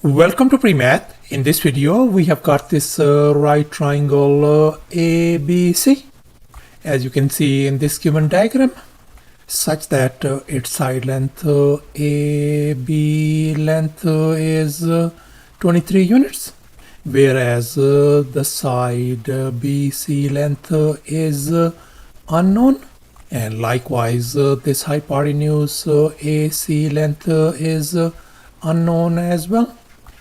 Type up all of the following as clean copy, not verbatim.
Welcome to PreMath. In this video, we have got this right triangle ABC, as you can see in this given diagram, such that its side length AB length is 23 units, whereas the side BC length is unknown, and likewise this hypotenuse AC length is unknown as well.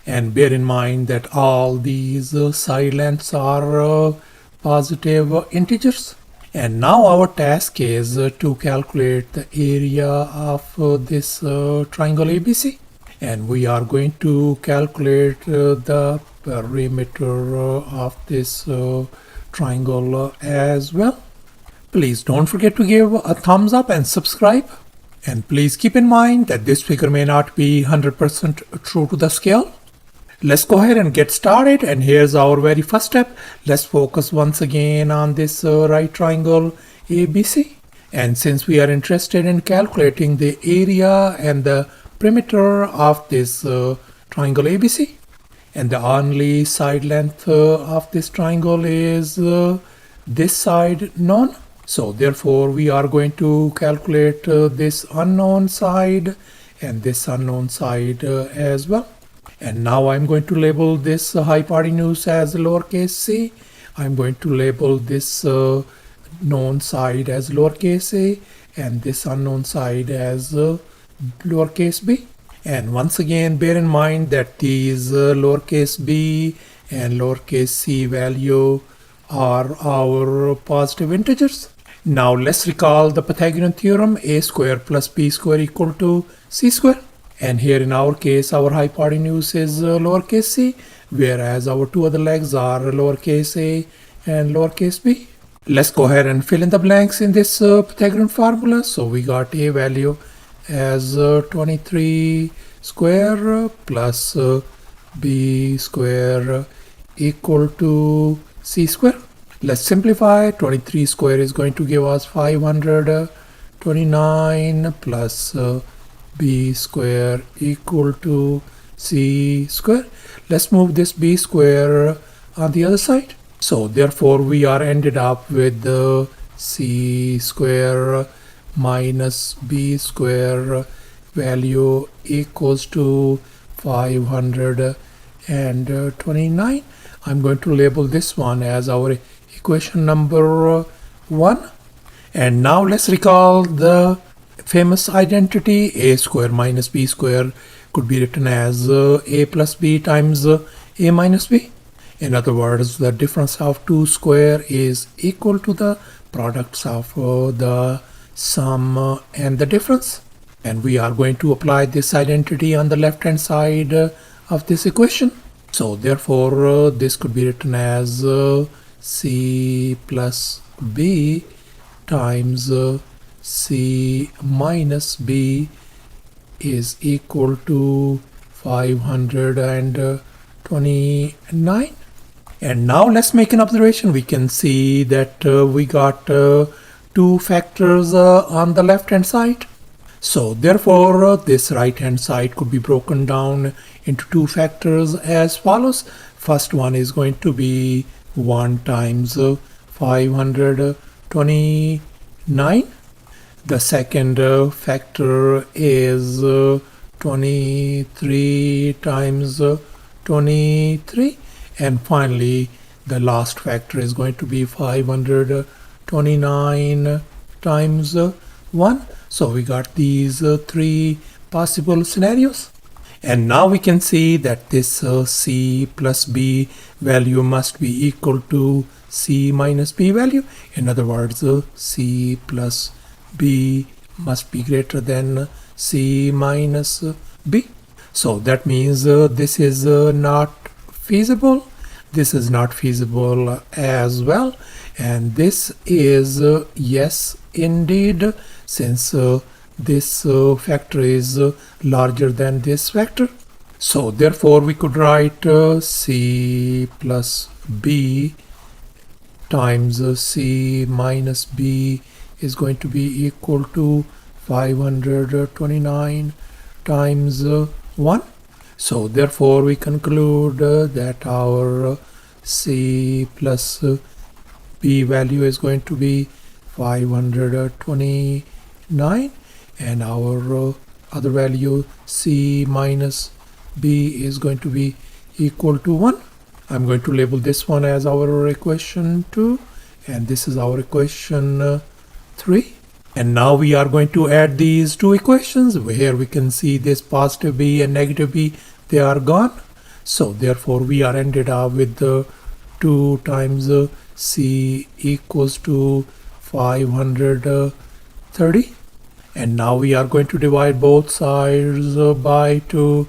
And bear in mind that all these side lengths are positive integers. And now our task is to calculate the area of this triangle ABC. And we are going to calculate the perimeter of this triangle as well. Please don't forget to give a thumbs up and subscribe. And please keep in mind that this figure may not be 100% true to the scale. Let's go ahead and get started, and here's our very first step. Let's focus once again on this right triangle ABC. And since we are interested in calculating the area and the perimeter of this triangle ABC, and the only side length of this triangle is this side known, so therefore we are going to calculate this unknown side and this unknown side as well. And now I'm going to label this hypotenuse as lowercase c. I'm going to label this known side as lowercase a and this unknown side as lowercase b. And once again, bear in mind that these lowercase b and lowercase c value are our positive integers. Now let's recall the Pythagorean theorem: a square plus b square equal to c square. And here in our case, our hypotenuse is lowercase c, whereas our two other legs are lowercase a and lowercase b. Let's go ahead and fill in the blanks in this Pythagorean formula. So we got a value as 23 square plus b square equal to c square. Let's simplify. 23 square is going to give us 529 plus b square equal to c square. Let's move this b square on the other side. So therefore we are ended up with c square minus b square value equals to 529. I'm going to label this one as our equation number 1. And now let's recall the famous identity: a square minus b square could be written as a plus b times a minus b. In other words, the difference of two square is equal to the products of the sum and the difference. And we are going to apply this identity on the left hand side of this equation. So therefore this could be written as c plus b times c minus b is equal to 529. And now let's make an observation. We can see that we got two factors on the left hand side. So therefore this right hand side could be broken down into two factors as follows. First one is going to be 1 times 529. The second factor is 23 times 23. And finally, the last factor is going to be 529 times 1. So we got these three possible scenarios. And now we can see that this c plus b value must be equal to c minus b value. In other words, c plus b must be greater than c minus b. So that means this is not feasible. This is not feasible as well. And this is yes indeed, since this factor is larger than this factor. So therefore we could write c plus b times c minus b is going to be equal to 529 times 1. So therefore we conclude that our C plus B value is going to be 529, and our other value C minus B is going to be equal to 1. I'm going to label this one as our equation 2, and this is our equation 3. And now we are going to add these two equations. Here we can see this positive b and negative b, they are gone. So therefore we are ended up with 2 times c equals to 530. And now we are going to divide both sides by 2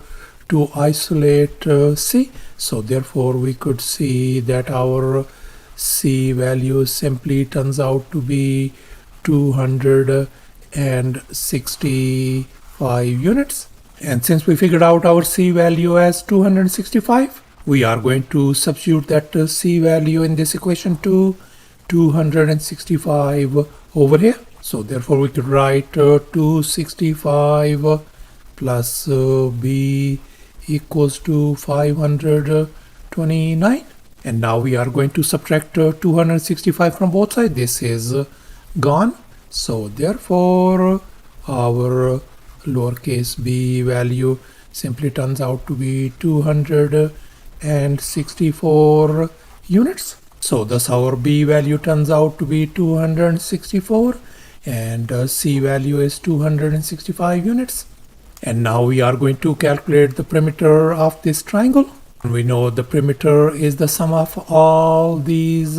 to isolate c. So therefore we could see that our c value simply turns out to be 265 units. And since we figured out our c value as 265, we are going to substitute that c value in this equation to 265 over here. So therefore we could write 265 plus b equals to 529. And now we are going to subtract 265 from both sides. This is gone. So therefore our lowercase b value simply turns out to be 264 units. So thus our b value turns out to be 264, and c value is 265 units. And now we are going to calculate the perimeter of this triangle. We know the perimeter is the sum of all these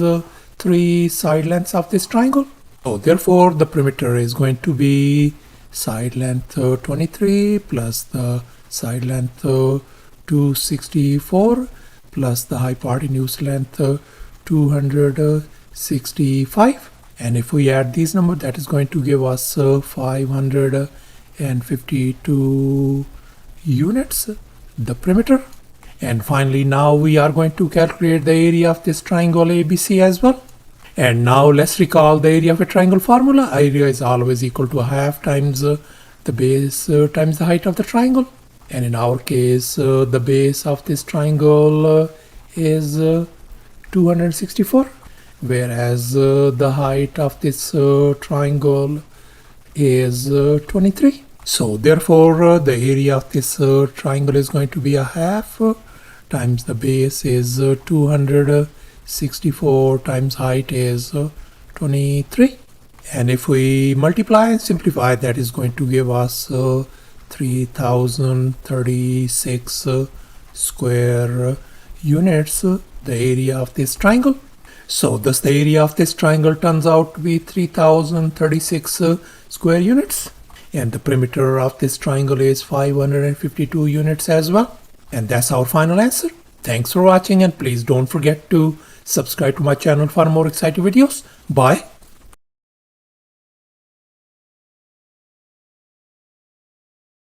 3 side lengths of this triangle. So therefore the perimeter is going to be side length 23 plus the side length 264 plus the hypotenuse length 265. And if we add these numbers, that is going to give us 552 units, the perimeter. And finally, now we are going to calculate the area of this triangle ABC as well. And now let's recall the area of a triangle formula. Area is always equal to a half times the base times the height of the triangle. And in our case, the base of this triangle is 264, whereas the height of this triangle is 23. So therefore the area of this triangle is going to be a half times the base is 264 times height is 23. And if we multiply and simplify, that is going to give us 3036 square units, the area of this triangle. So thus the area of this triangle turns out to be 3036 square units. And the perimeter of this triangle is 552 units as well. And that's our final answer. Thanks for watching, and please don't forget to subscribe to my channel for more exciting videos. Bye.